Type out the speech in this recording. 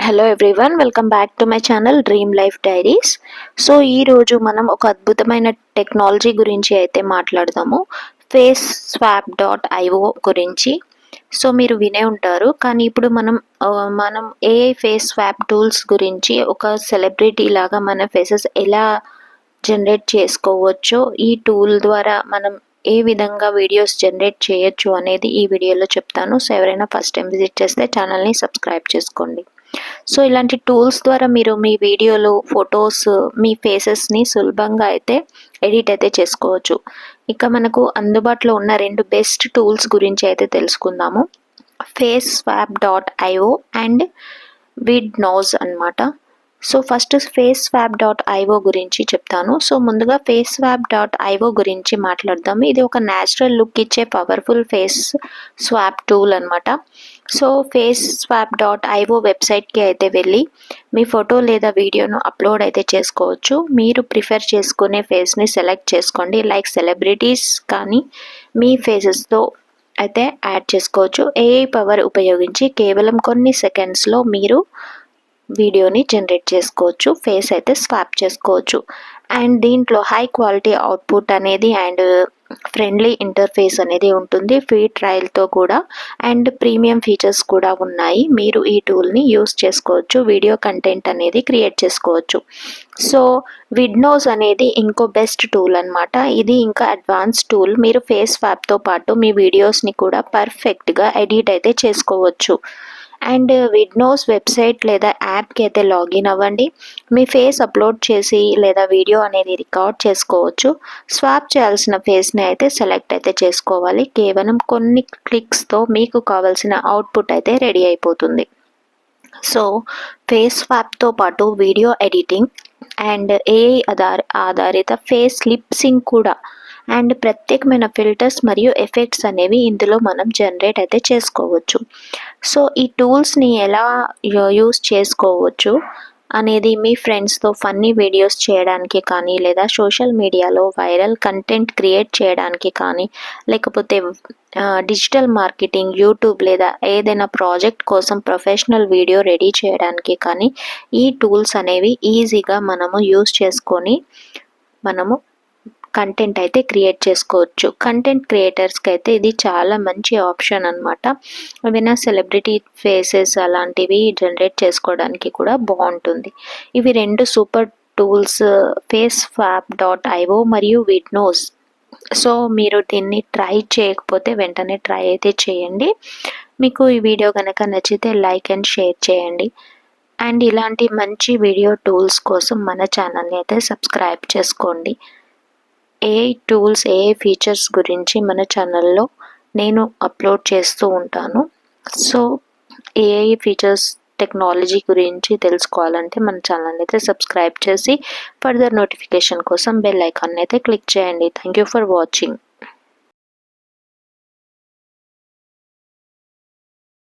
Hello everyone, welcome back to my channel dream life diaries. So ఈరోజు మనం ఒక అద్భుతమైన టెక్నాలజీ గురించి అయితే మాట్లాడదాము. ఫేస్ స్వాప్ డాట్ ఐఓ గురించి. సో మీరు వినే ఉంటారు, కానీ ఇప్పుడు మనం ఏఐ ఫేస్ స్వాప్ టూల్స్ గురించి ఒక సెలబ్రిటీ లాగా మన ఫేసెస్ ఎలా జనరేట్ చేసుకోవచ్చో, ఈ టూల్ ద్వారా మనం ఏ విధంగా వీడియోస్ జనరేట్ చేయొచ్చు అనేది ఈ వీడియోలో చెప్తాను. సో ఎవరైనా ఫస్ట్ టైం విజిట్ చేస్తే ఛానల్ని సబ్స్క్రైబ్ చేసుకోండి. సో ఇలాంటి టూల్స్ ద్వారా మీరు మీ వీడియోలు, ఫొటోస్, మీ ఫేసెస్ని సులభంగా అయితే ఎడిట్ అయితే చేసుకోవచ్చు. ఇక మనకు అందుబాటులో ఉన్న రెండు బెస్ట్ టూల్స్ గురించి అయితే తెలుసుకుందాము. Face swap dot IO and Vidnoz అనమాట. So first face swap dot IO గురించి చెప్తాను. సో ముందుగా ఫేస్ స్వాప్ డాట్ ఐఓ గురించి మాట్లాడదాము. ఇది ఒక న్యాచురల్ లుక్ ఇచ్చే పవర్ఫుల్ ఫేస్ స్వాప్ టూల్ అనమాట. So face swap dot IO వెబ్సైట్కి అయితే వెళ్ళి మీ ఫోటో లేదా వీడియోను అప్లోడ్ అయితే చేసుకోవచ్చు. మీరు ప్రిఫర్ చేసుకునే ఫేస్ని సెలెక్ట్ చేసుకోండి. లైక్ సెలబ్రిటీస్ కానీ మీ ఫేసెస్తో అయితే యాడ్ చేసుకోవచ్చు. ఏఐ పవర్ ఉపయోగించి కేవలం కొన్ని సెకండ్స్లో మీరు వీడియోని జనరేట్ చేసుకోవచ్చు, ఫేస్ అయితే స్వాప్ చేసుకోవచ్చు. అండ్ దీంట్లో హై క్వాలిటీ అవుట్పుట్ అనేది అండ్ ఫ్రెండ్లీ ఇంటర్ఫేస్ అనేది ఉంటుంది. ఫ్రీ ట్రయల్తో కూడా అండ్ ప్రీమియం ఫీచర్స్ కూడా ఉన్నాయి. మీరు ఈ టూల్ని యూస్ చేసుకోవచ్చు, వీడియో కంటెంట్ అనేది క్రియేట్ చేసుకోవచ్చు. సో విడ్నోస్ అనేది ఇంకో బెస్ట్ టూల్ అనమాట. ఇది ఇంకా అడ్వాన్స్ టూల్. మీరు ఫేస్ స్వాప్తో పాటు మీ వీడియోస్ని కూడా పర్ఫెక్ట్గా ఎడిట్ అయితే చేసుకోవచ్చు. అండ్ విడ్నోస్ వెబ్సైట్ లేదా యాప్కి అయితే లాగిన్ అవ్వండి. మీ ఫేస్ అప్లోడ్ చేసి లేదా వీడియో అనేది రికార్డ్ చేసుకోవచ్చు. స్వాప్ చేయాల్సిన ఫేస్ని అయితే సెలెక్ట్ అయితే చేసుకోవాలి. కేవలం కొన్ని క్లిక్స్తో మీకు కావాల్సిన అవుట్పుట్ అయితే రెడీ అయిపోతుంది. సో ఫేస్ స్వాప్తో పాటు వీడియో ఎడిటింగ్ అండ్ ఏఐ ఆధారిత ఫేస్ లిప్ సింక్ కూడా అండ్ ప్రత్యేకమైన ఫిల్టర్స్ మరియు ఎఫెక్ట్స్ అనేవి ఇందులో మనం జనరేట్ అయితే చేసుకోవచ్చు. సో ఈ టూల్స్ని ఎలా యూస్ చేసుకోవచ్చు అనేది మీ ఫ్రెండ్స్తో ఫన్నీ వీడియోస్ చేయడానికి కానీ, లేదా సోషల్ మీడియాలో వైరల్ కంటెంట్ క్రియేట్ చేయడానికి కానీ, లేకపోతే డిజిటల్ మార్కెటింగ్, యూట్యూబ్ లేదా ఏదైనా ప్రాజెక్ట్ కోసం ప్రొఫెషనల్ వీడియో రెడీ చేయడానికి కానీ ఈ టూల్స్ అనేవి ఈజీగా మనము యూస్ చేసుకొని మనము కంటెంట్ అయితే క్రియేట్ చేసుకోవచ్చు. కంటెంట్ క్రియేటర్స్కి అయితే ఇది చాలా మంచి ఆప్షన్ అనమాట. ఏమైనా సెలబ్రిటీ ఫేసెస్ అలాంటివి జనరేట్ చేసుకోవడానికి కూడా బాగుంటుంది. ఇవి రెండు super tools, face swap dot IO మరియు విడ్నోస్. సో మీరు దీన్ని ట్రై చేయకపోతే వెంటనే ట్రై అయితే చేయండి. మీకు ఈ వీడియో కనుక నచ్చితే లైక్ అండ్ షేర్ చేయండి. అండ్ ఇలాంటి మంచి వీడియో టూల్స్ కోసం మన ఛానల్ని అయితే సబ్స్క్రైబ్ చేసుకోండి. ఏఐ టూల్స్, ఏఐ ఫీచర్స్ గురించి మన ఛానల్లో నేను అప్లోడ్ చేస్తూ ఉంటాను. సో ఏఐ ఫీచర్స్, టెక్నాలజీ గురించి తెలుసుకోవాలంటే మన ఛానల్ అయితే సబ్స్క్రైబ్ చేసి ఫర్దర్ నోటిఫికేషన్ కోసం బెల్ ఐకాన్ అయితే క్లిక్ చేయండి. Thank you for watching.